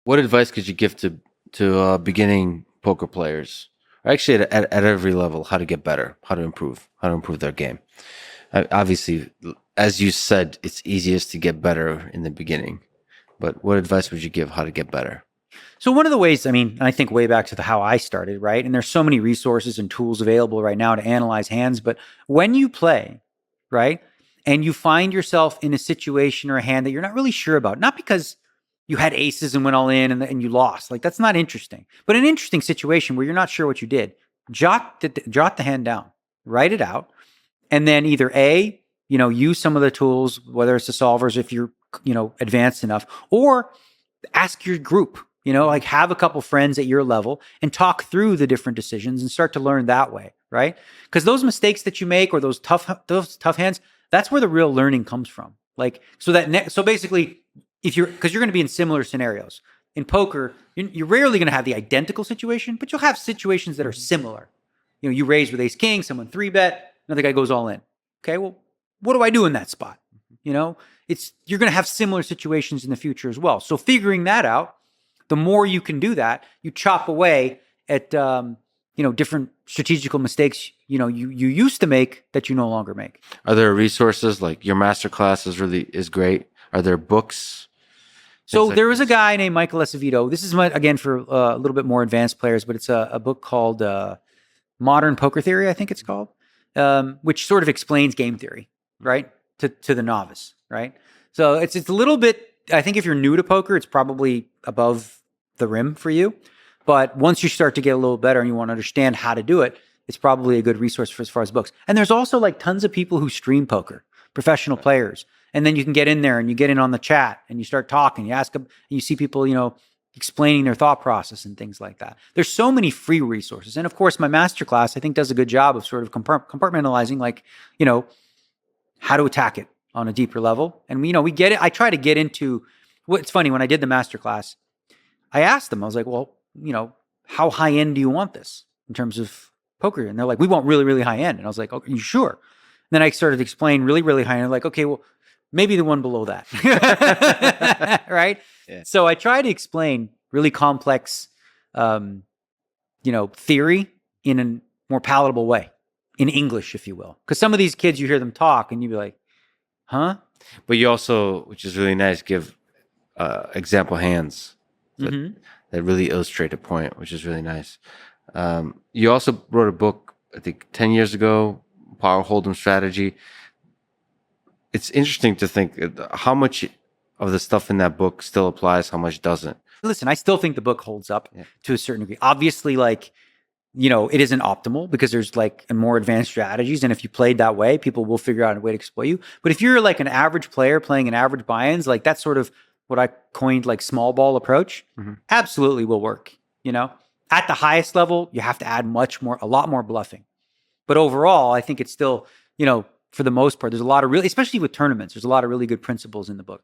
What advice could you give to beginning poker players? Or actually, at every level, how to get better, how to improve their game. Obviously, as you said, it's easiest to get better in the beginning. But what advice would you give how to get better? So one of the ways, I mean, I think way back to how I started, right? And there's so many resources and tools available right now to analyze hands. But when you play, right, and you find yourself in a situation or a hand that you're not really sure about, not because you had aces and went all in and you lost, like that's not interesting, but an interesting situation where you're not sure what you did, jot the hand down, write it out, and then either use some of the tools, whether it's the solvers, if you're, advanced enough, or ask your group, like have a couple friends at your level and talk through the different decisions and start to learn that way, right? Because those mistakes that you make or those tough hands, that's where the real learning comes from. Like, so basically, because you're going to be in similar scenarios in poker, you're rarely going to have the identical situation, but you'll have situations that are similar. You raise with ace king, someone 3-bet, another guy goes all in. Okay, well, what do I do in that spot? You're going to have similar situations in the future as well. So figuring that out, the more you can do that, you chop away at different strategical mistakes you used to make that you no longer make. Are there resources like your masterclass is great? Are there books? So there was a guy named Michael Acevedo. This is again for a little bit more advanced players, but it's a book called Modern Poker Theory, I think it's called, which sort of explains game theory, right, to the novice, right? So it's a little bit. I think if you're new to poker, it's probably above the rim for you. But once you start to get a little better and you want to understand how to do it, it's probably a good resource for as far as books. And there's also like tons of people who stream poker, professional players. And then you can get in there and you get in on the chat and you start talking. You ask them, and you see people, explaining their thought process and things like that. There's so many free resources. And of course, my masterclass, I think, does a good job of sort of compartmentalizing, like, how to attack it on a deeper level. And we get it. I try to get into what's funny. When I did the masterclass, I asked them, I was like, well, how high end do you want this in terms of poker? And they're like, we want really, really high end. And I was like, oh, are you sure? And then I started to explain really, really high end. Like, okay, well, maybe the one below that. Right? Yeah. So I try to explain really complex, theory in a more palatable way, in English, if you will. Because some of these kids, you hear them talk and you'd be like, huh? But you also, which is really nice, give example hands that really illustrate a point, which is really nice. You also wrote a book, I think, 10 years ago, Power Hold'em Strategy. It's interesting to think how much of the stuff in that book still applies, how much doesn't. Listen, I still think the book holds up to a certain degree. Obviously, it isn't optimal because there's more advanced strategies. And if you played that way, people will figure out a way to exploit you. But if you're like an average player playing an average buy-ins, like that's sort of what I coined small ball approach, absolutely will work. At the highest level, you have to add a lot more bluffing. But overall, I think it's still, for the most part, there's a lot of especially with tournaments, there's a lot of really good principles in the book.